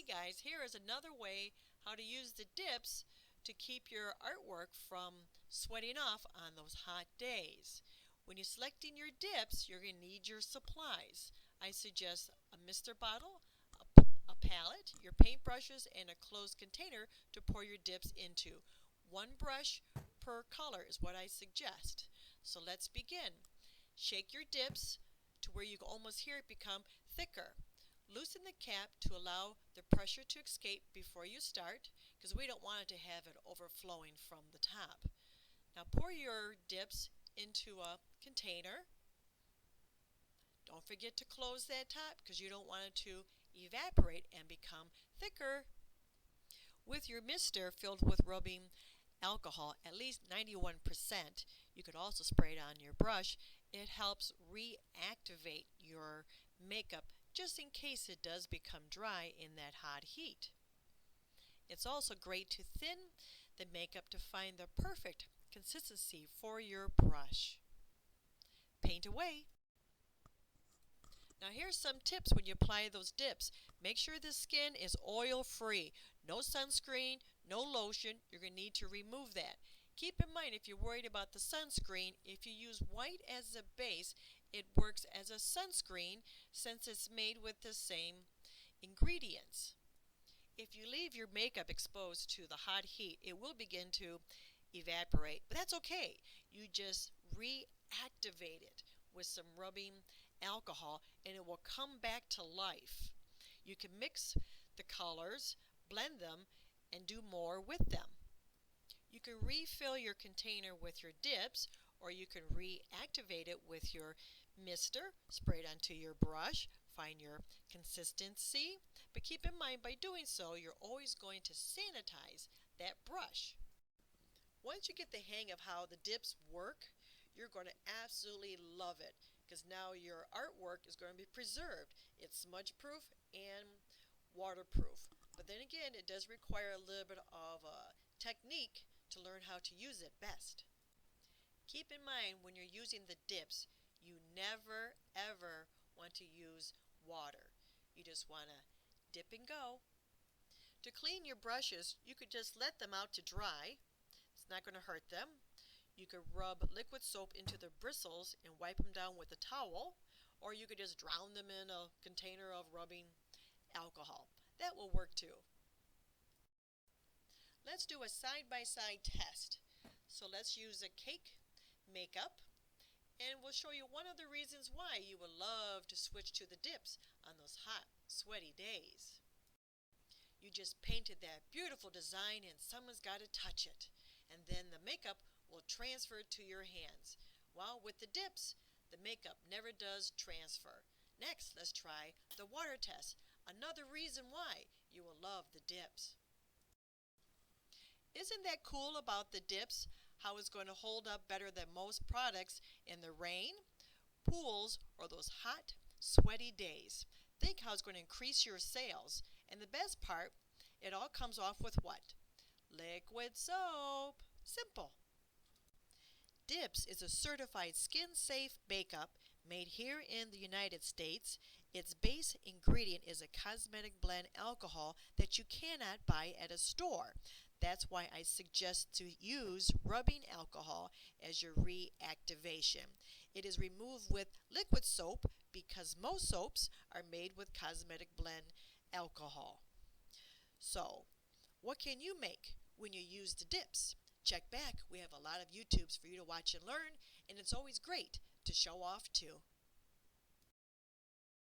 Hey guys, here is another way how to use the dips to keep your artwork from sweating off on those hot days. When you're selecting your dips, you're going to need your supplies. I suggest a mister bottle, a palette, your paintbrushes, and a closed container to pour your dips into. One brush per color is what I suggest. So let's begin. Shake your dips to where you can almost hear it become thicker. Loosen the cap to allow the pressure to escape before you start, because we don't want it to have it overflowing from the top. Now pour your dips into a container. Don't forget to close that top because you don't want it to evaporate and become thicker. With your mister filled with rubbing alcohol, at least 91%, you could also spray it on your brush. It helps reactivate your makeup just in case it does become dry in that hot heat. It's also great to thin the makeup to find the perfect consistency for your brush. Paint away. Now here's some tips when you apply those dips. Make sure the skin is oil free. No sunscreen, no lotion. You're going to need to remove that. Keep in mind, if you're worried about the sunscreen, if you use white as a base, it works as a sunscreen since it's made with the same ingredients. If you leave your makeup exposed to the hot heat, it will begin to evaporate, but that's okay. You just reactivate it with some rubbing alcohol and it will come back to life. You can mix the colors, blend them, and do more with them. You can refill your container with your dips, or you can reactivate it with your mister, spray it onto your brush, find your consistency. But keep in mind, by doing so, you're always going to sanitize that brush. Once you get the hang of how the dips work, you're going to absolutely love it because now your artwork is going to be preserved. It's smudge proof and waterproof. But then again, it does require a little bit of a technique to learn how to use it best. Keep in mind, when you're using the dips, you never ever want to use water. You just want to dip and go. To clean your brushes, you could just let them out to dry. It's not going to hurt them. You could rub liquid soap into the bristles and wipe them down with a towel, or you could just drown them in a container of rubbing alcohol. That will work too. Let's do a side-by-side test. So let's use a cake makeup, and we'll show you one of the reasons why you would love to switch to the dips on those hot, sweaty days. You just painted that beautiful design and someone's got to touch it, and then the makeup will transfer to your hands. While with the dips, the makeup never does transfer. Next, let's try the water test, another reason why you will love the dips. Isn't that cool about the dips? How it's going to hold up better than most products in the rain, pools, or those hot, sweaty days. Think how it's going to increase your sales. And the best part, it all comes off with what? Liquid soap. Simple. Dips is a certified skin-safe makeup made here in the United States. Its base ingredient is a cosmetic blend alcohol that you cannot buy at a store. That's why I suggest to use rubbing alcohol as your reactivation. It is removed with liquid soap because most soaps are made with cosmetic blend alcohol. So, what can you make when you use the dips? Check back. We have a lot of YouTubes for you to watch and learn, and it's always great to show off too.